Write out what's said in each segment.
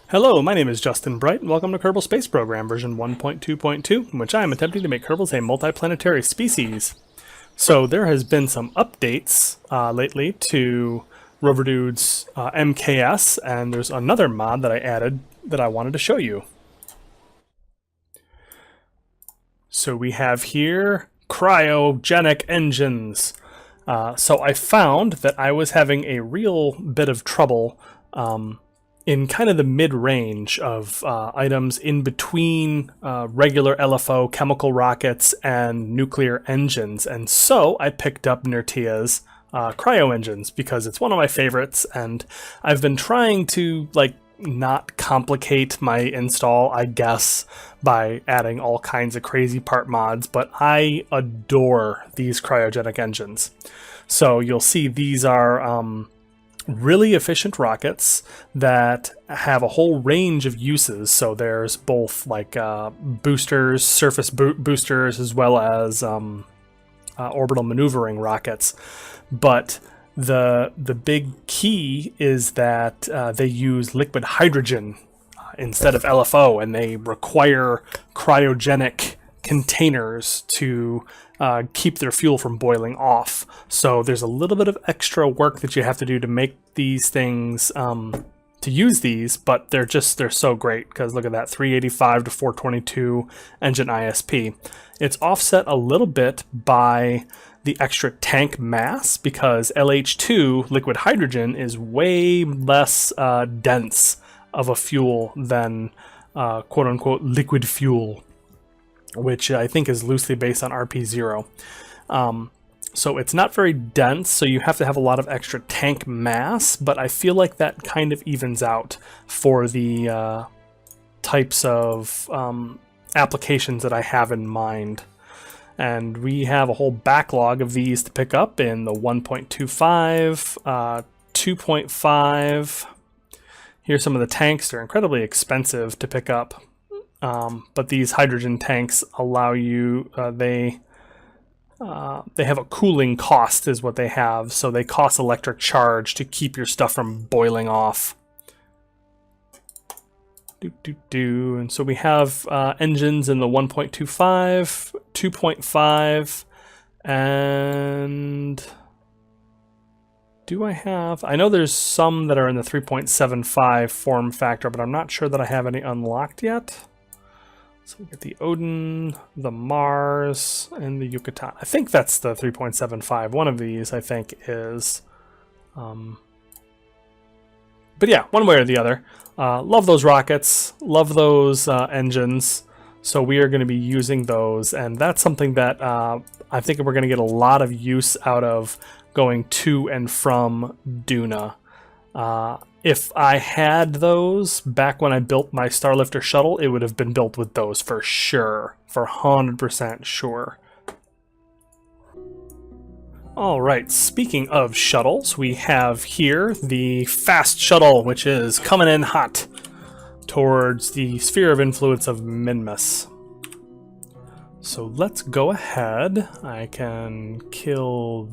Hello, my name is Justin Bright, and welcome to Kerbal Space Program version 1.2.2, in which I am attempting to make Kerbals a multiplanetary species. So there has been some updates lately to Rover Dude's MKS, and there's another mod that I added that I wanted to show you. So we have here cryogenic engines. So I found that I was having a real bit of trouble in kind of the mid-range of items in between regular LFO chemical rockets and nuclear engines. And so I picked up Nertia's cryo engines because it's one of my favorites, and I've been trying to not complicate my install, I guess, by adding all kinds of crazy part mods, but I adore these cryogenic engines. So you'll see these are really efficient rockets that have a whole range of uses. So there's both boosters, surface boosters, as well as orbital maneuvering rockets. But the big key is that they use liquid hydrogen instead of LFO, and they require cryogenic containers to keep their fuel from boiling off. So there's a little bit of extra work that you have to do to make these things, to use these, but they're so great because look at that, 385 to 422 engine ISP. It's offset a little bit by the extra tank mass because LH2, liquid hydrogen, is way less dense of a fuel than quote-unquote liquid fuel, which I think is loosely based on RP0. So it's not very dense, so you have to have a lot of extra tank mass, but I feel like that kind of evens out for the types of applications that I have in mind. And we have a whole backlog of these to pick up in the 1.25, 2.5. Here's some of the tanks. They're incredibly expensive to pick up. But these hydrogen tanks allow you, they have a cooling cost is what they have, so they cost electric charge to keep your stuff from boiling off. And so we have engines in the 1.25, 2.5, and I know there's some that are in the 3.75 form factor, but I'm not sure that I have any unlocked yet. So we get the Odin, the Mars, and the Yucatan. I think that's the 3.75. One of these, I think, is. But yeah, one way or the other. Love those rockets. Love those engines. So we are going to be using those. And that's something that I think we're going to get a lot of use out of going to and from Duna. If I had those back when I built my Starlifter shuttle, it would have been built with those for sure, for 100% sure. All right, speaking of shuttles, we have here the fast shuttle, which is coming in hot towards the sphere of influence of Minmus. So let's go ahead. I can kill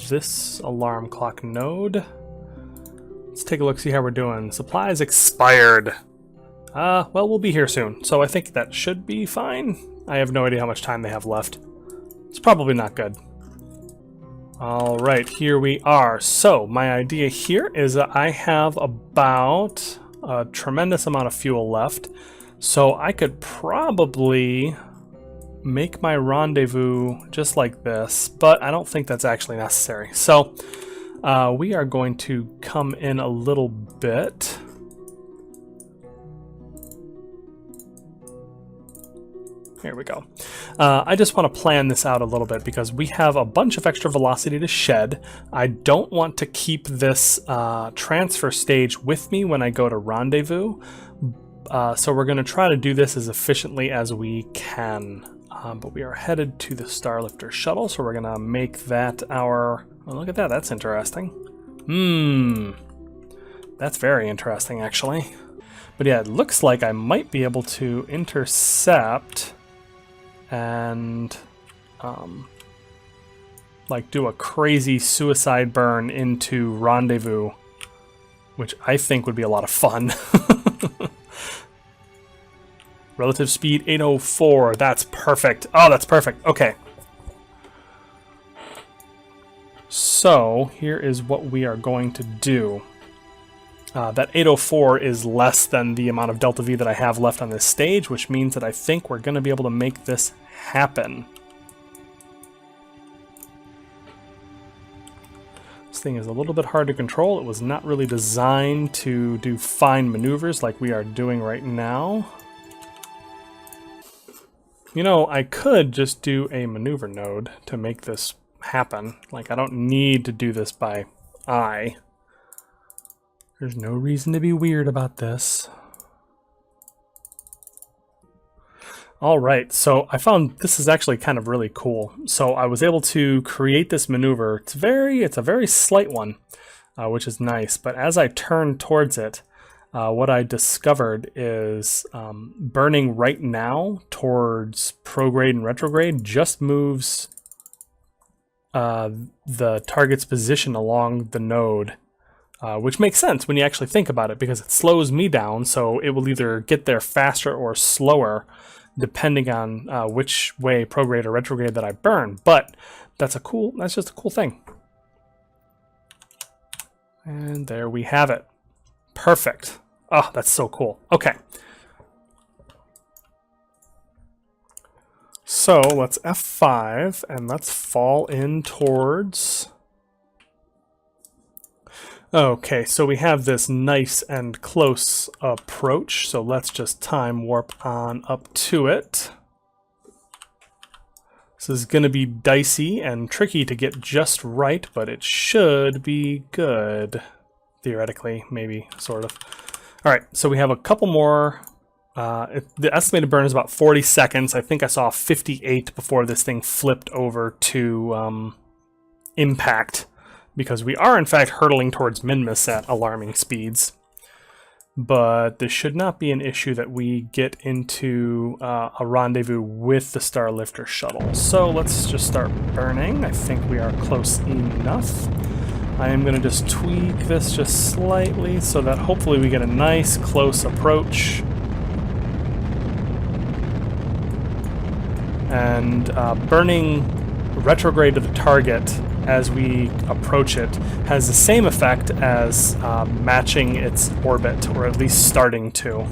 this alarm clock node. Let's take a look, see how we're doing. Supplies expired. Well, we'll be here soon, so I think that should be fine. I have no idea how much time they have left. It's probably not good. All right, here we are. So my idea here is that I have about a tremendous amount of fuel left, so I could probably make my rendezvous just like this, but I don't think that's actually necessary. So we are going to come in a little bit. Here we go. I just want to plan this out a little bit because we have a bunch of extra velocity to shed. I don't want to keep this transfer stage with me when I go to rendezvous. So we're going to try to do this as efficiently as we can. But we are headed to the Starlifter shuttle, so we're going to make that our... Oh, look at that. That's interesting. That's very interesting, actually. But yeah, it looks like I might be able to intercept and do a crazy suicide burn into rendezvous, which I think would be a lot of fun. Relative speed 804. That's perfect. Oh, that's perfect. Okay. So here is what we are going to do. That 804 is less than the amount of delta V that I have left on this stage, which means that I think we're going to be able to make this happen. This thing is a little bit hard to control. It was not really designed to do fine maneuvers like we are doing right now. You know, I could just do a maneuver node to make this happen. Like, I don't need to do this by eye. There's no reason to be weird about this. All right, so I found this is actually kind of really cool. So I was able to create this maneuver. It's a very slight one, which is nice. But as I turned towards it, what I discovered is burning right now towards prograde and retrograde just moves the target's position along the node. Which makes sense when you actually think about it, because it slows me down, so it will either get there faster or slower, depending on which way prograde or retrograde that I burn. But that's just a cool thing. And there we have it. Perfect. Oh, that's so cool. Okay. So let's F5 and let's fall in towards... Okay, so we have this nice and close approach, so let's just time warp on up to it. This is going to be dicey and tricky to get just right, but it should be good. Theoretically, maybe, sort of. Alright, so we have a couple more. The estimated burn is about 40 seconds. I think I saw 58 before this thing flipped over to impact. Because we are, in fact, hurtling towards Minmus at alarming speeds. But this should not be an issue that we get into a rendezvous with the Starlifter shuttle. So let's just start burning. I think we are close enough. I am going to just tweak this just slightly so that hopefully we get a nice close approach. And burning retrograde to the target as we approach it has the same effect as matching its orbit, or at least starting to.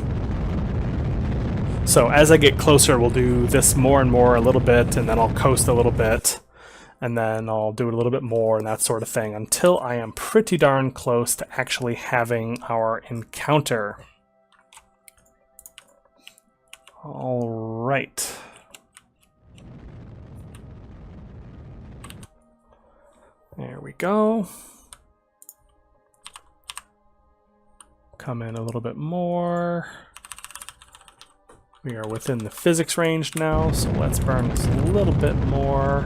So as I get closer, we'll do this more and more a little bit, and then I'll coast a little bit, and then I'll do it a little bit more and that sort of thing until I am pretty darn close to actually having our encounter. All right. There we go. Come in a little bit more. We are within the physics range now, so let's burn this a little bit more.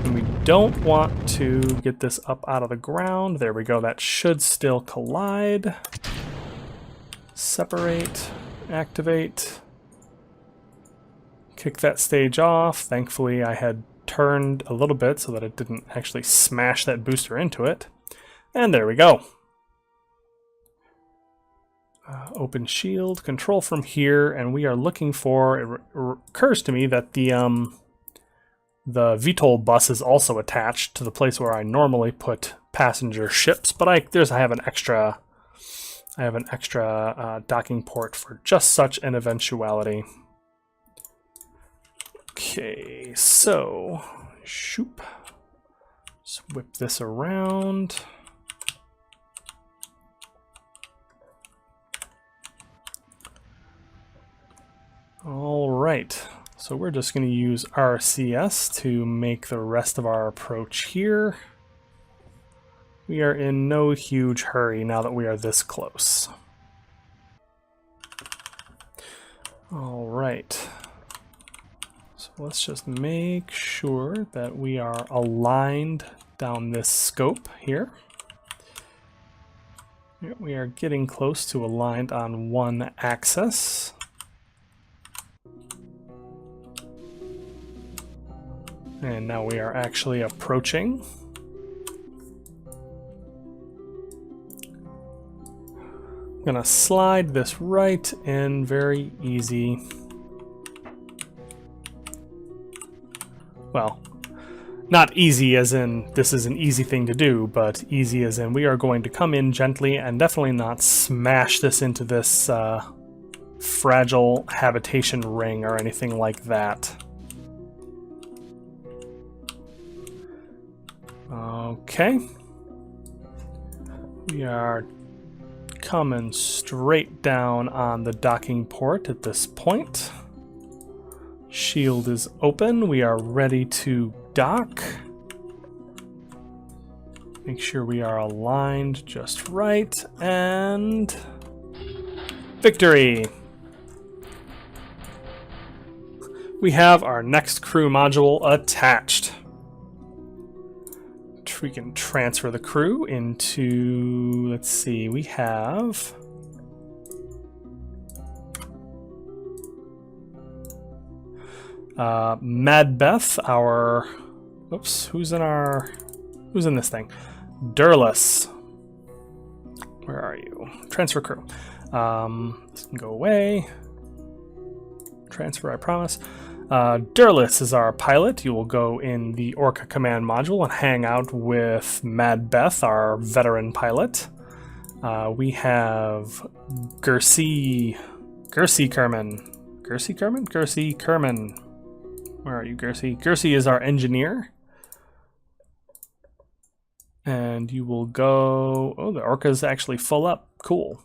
And we don't want to get this up out of the ground. There we go, that should still collide. Separate, activate. Kick that stage off. Thankfully I had turned a little bit so that it didn't actually smash that booster into it. And there we go. Open shield, control from here, and we are looking for, it occurs to me that the VTOL bus is also attached to the place where I normally put passenger ships, but I have an extra docking port for just such an eventuality. Okay, so shoop. Just whip this around. All right, so we're just going to use RCS to make the rest of our approach here. We are in no huge hurry now that we are this close. All right. So let's just make sure that we are aligned down this scope here. We are getting close to aligned on one axis. And now we are actually approaching. I'm gonna slide this right in, very easy. well, not easy as in this is an easy thing to do, but easy as in we are going to come in gently and definitely not smash this into this fragile habitation ring or anything like that. Okay. We are coming straight down on the docking port at this point. Shield is open. We are ready to dock. Make sure we are aligned just right, and victory! We have our next crew module attached. We can transfer the crew into, let's see, we have Madbeth, our, oops, who's in this thing? Durlus. Where are you? Transfer crew. This can go away. Transfer, I promise. Durlus is our pilot. You will go in the Orca command module and hang out with Madbeth, our veteran pilot. We have Gersi Kerman. Gersi Kerman. Where are you, Gersi? Gersi is our engineer. And you will go... Oh, the Orca's actually full up. Cool.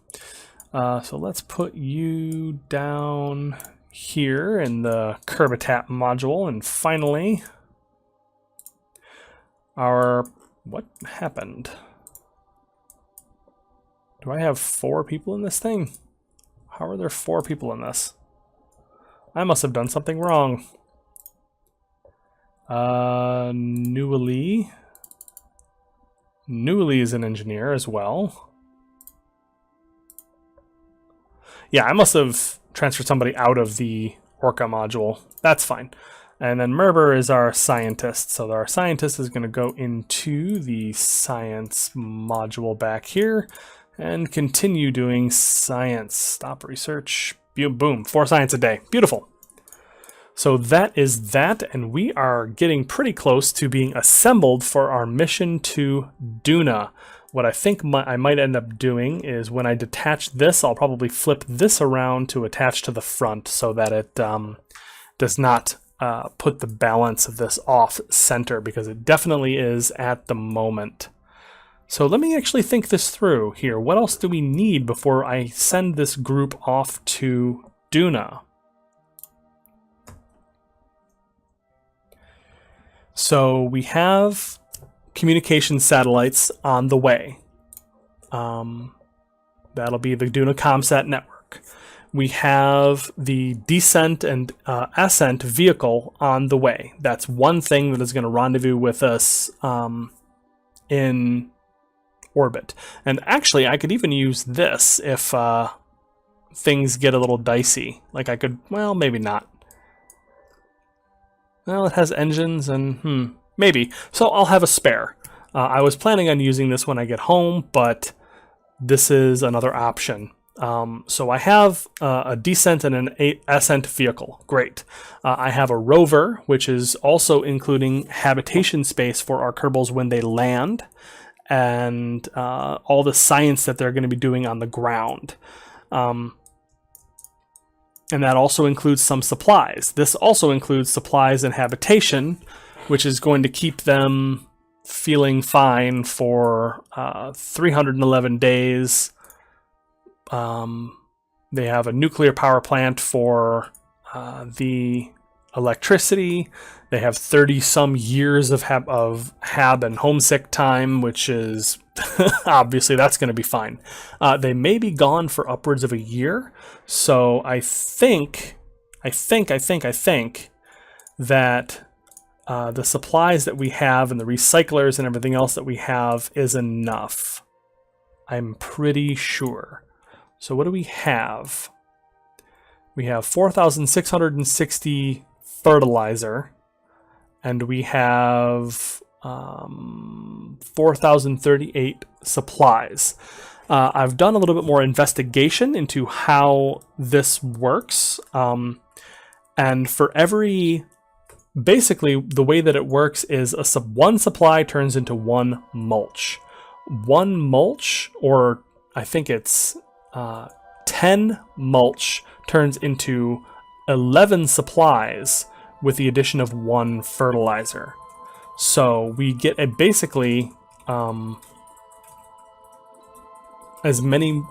So let's put you down here in the Curbitat module. And finally, our... What happened? Do I have 4 people in this thing? How are there 4 people in this? I must have done something wrong. Newly is an engineer as well. Yeah, I must have transferred somebody out of the Orca module. That's fine. And then Merber is our scientist. So our scientist is going to go into the science module back here and continue doing science. Stop research. Boom. 4 science a day. Beautiful. So that is that, and we are getting pretty close to being assembled for our mission to Duna. What I think I might end up doing is when I detach this, I'll probably flip this around to attach to the front so that it does not put the balance of this off center, because it definitely is at the moment. So let me actually think this through here. What else do we need before I send this group off to Duna? So we have communication satellites on the way. That'll be the Duna Comsat network. We have the descent and ascent vehicle on the way. That's one thing that is going to rendezvous with us in orbit. And actually, I could even use this if things get a little dicey. Like I could, well, maybe not. Well, it has engines and, maybe. So I'll have a spare. I was planning on using this when I get home, but this is another option. So I have a descent and an ascent vehicle. Great. I have a rover, which is also including habitation space for our Kerbals when they land, and all the science that they're going to be doing on the ground. And that also includes some supplies. This also includes supplies and habitation, which is going to keep them feeling fine for 311 days. They have a nuclear power plant for the electricity. They have 30-some years of hab and homesick time, which is obviously that's going to be fine. They may be gone for upwards of a year, so I think that the supplies that we have and the recyclers and everything else that we have is enough. I'm pretty sure. So what do we have? We have 4,660 fertilizer, and we have 4,038 supplies. I've done a little bit more investigation into how this works, and for every basically the way that it works is one supply turns into one mulch. One mulch, or I think it's 10 mulch, turns into 11 supplies with the addition of one fertilizer. So we get basically as many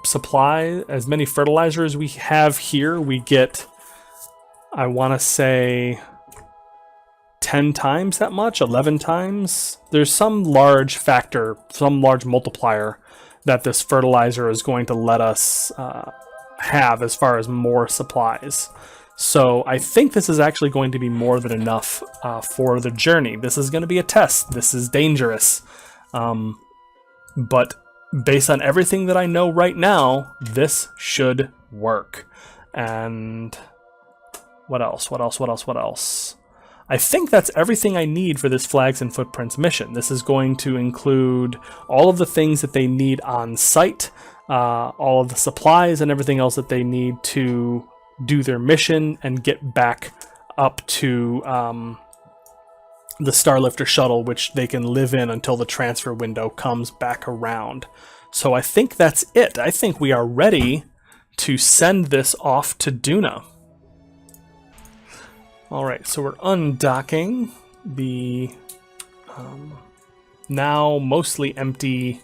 fertilizers we have here, we get, I want to say, 10 times that much, 11 times. There's some large factor, some large multiplier that this fertilizer is going to let us have as far as more supplies. So I think this is actually going to be more than enough for the journey. This is going to be a test. This is dangerous. But based on everything that I know right now, this should work. And what else? I think that's everything I need for this Flags and Footprints mission. This is going to include all of the things that they need on site, all of the supplies and everything else that they need to do their mission and get back up to the Starlifter shuttle, which they can live in until the transfer window comes back around. So I think that's it. I think we are ready to send this off to Duna. Alright, so we're undocking the now mostly empty...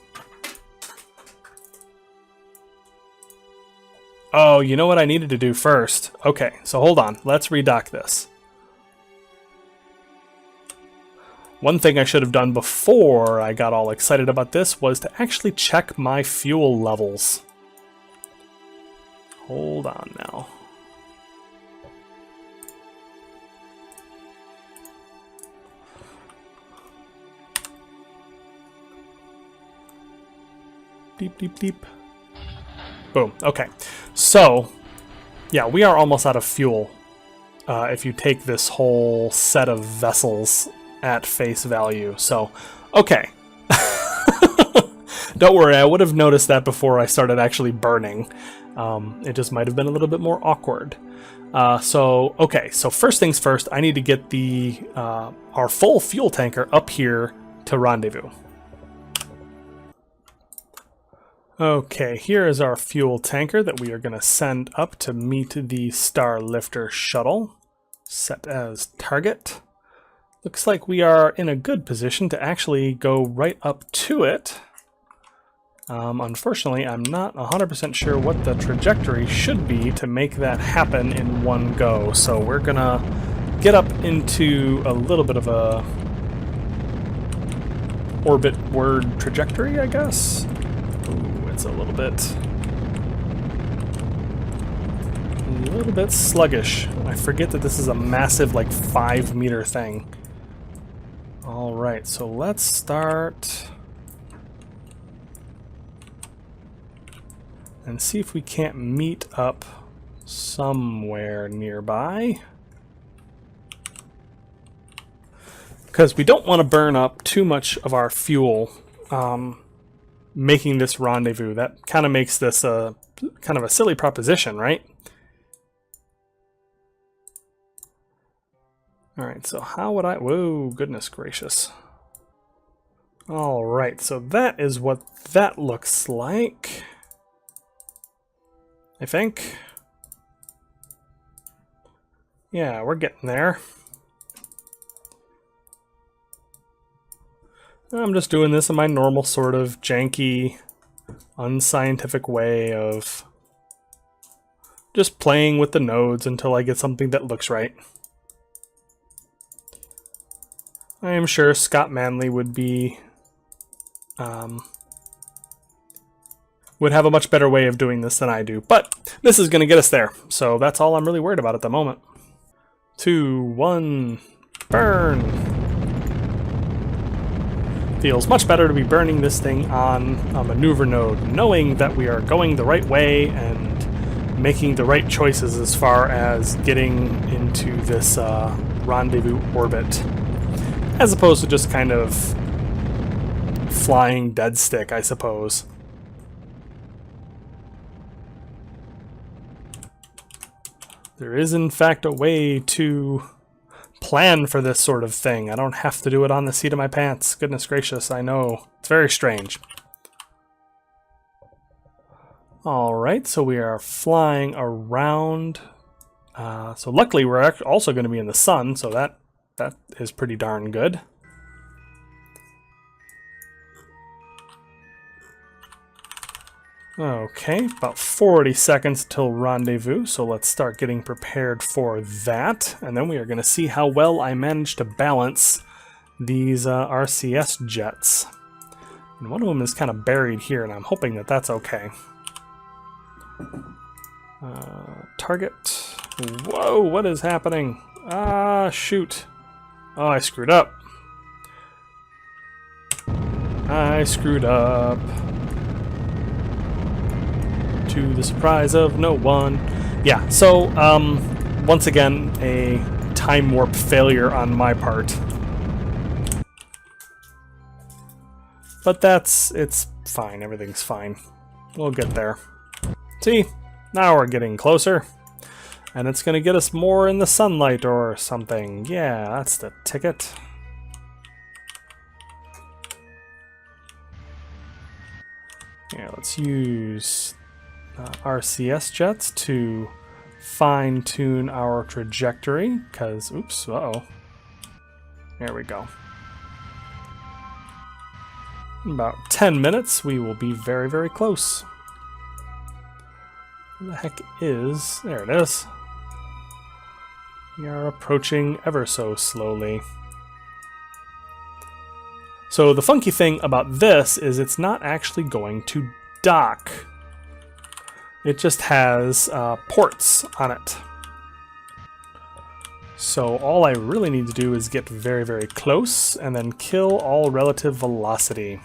Oh, you know what I needed to do first? Okay, so hold on. Let's redock this. One thing I should have done before I got all excited about this was to actually check my fuel levels. Hold on now. Deep, deep, deep. Boom. Okay. So, yeah, we are almost out of fuel if you take this whole set of vessels at face value. So, okay. Don't worry, I would have noticed that before I started actually burning. It just might have been a little bit more awkward. Okay, so first things first, I need to get the our full fuel tanker up here to rendezvous. Okay, here is our fuel tanker that we are going to send up to meet the Starlifter shuttle, set as target. Looks like we are in a good position to actually go right up to it. Unfortunately, I'm not 100% sure what the trajectory should be to make that happen in one go, so we're going to get up into a little bit of a orbit-ward trajectory, I guess. It's a little bit sluggish. I forget that this is a massive, like, 5-meter thing. Alright, so let's start and see if we can't meet up somewhere nearby. Because we don't want to burn up too much of our fuel making this rendezvous. That kind of makes this a kind of a silly proposition, right? Alright, so how would I... Whoa, goodness gracious. Alright, so that is what that looks like, I think. Yeah, we're getting there. I'm just doing this in my normal sort of janky, unscientific way of just playing with the nodes until I get something that looks right. I am sure Scott Manley would be would have a much better way of doing this than I do, but this is going to get us there, so that's all I'm really worried about at the moment. 2, 1, burn! Feels much better to be burning this thing on a maneuver node, knowing that we are going the right way and making the right choices as far as getting into this rendezvous orbit, as opposed to just kind of flying dead stick, I suppose. There is in fact a way to plan for this sort of thing. I don't have to do it on the seat of my pants. Goodness gracious, I know. It's very strange. Alright, so we are flying around. So luckily we're also going to be in the sun, so that is pretty darn good. Okay, about 40 seconds till rendezvous, so let's start getting prepared for that. And then we are going to see how well I manage to balance these RCS jets. And one of them is kind of buried here, and I'm hoping that that's okay. Target. Whoa, what is happening? Ah, shoot. Oh, I screwed up. I screwed up. To the surprise of no one. Yeah, so, once again, a time warp failure on my part. But it's fine, everything's fine. We'll get there. See, now we're getting closer. And it's gonna get us more in the sunlight or something. Yeah, that's the ticket. Yeah, let's use RCS jets to fine-tune our trajectory, because, oops, uh-oh. There we go. In about 10 minutes, we will be very, very close. Where the heck is... There it is. We are approaching ever so slowly. So the funky thing about this is it's not actually going to dock. It just has ports on it. So all I really need to do is get very, very close and then kill all relative velocity.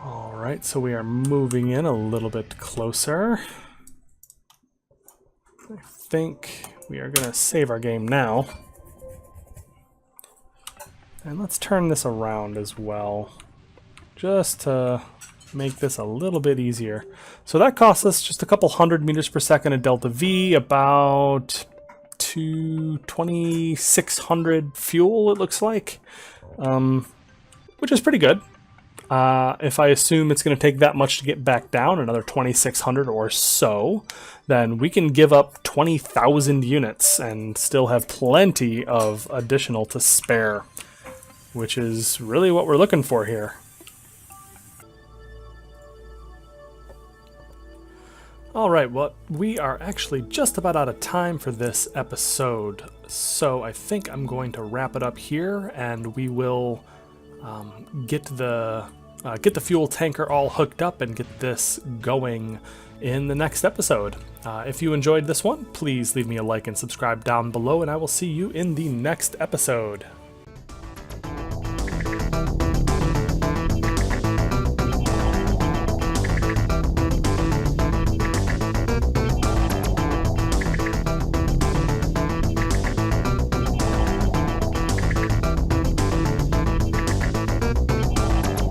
Alright, so we are moving in a little bit closer. I think we are going to save our game now. And let's turn this around as well, just to make this a little bit easier. So that costs us just a couple 100 meters per second at delta V, about 2,600 fuel, it looks like, which is pretty good. If I assume it's going to take that much to get back down, another 2,600 or so, then we can give up 20,000 units and still have plenty of additional to spare, which is really what we're looking for here. Alright, well, we are actually just about out of time for this episode, so I think I'm going to wrap it up here, and we will get the fuel tanker all hooked up and get this going in the next episode. If you enjoyed this one, please leave me a like and subscribe down below, and I will see you in the next episode.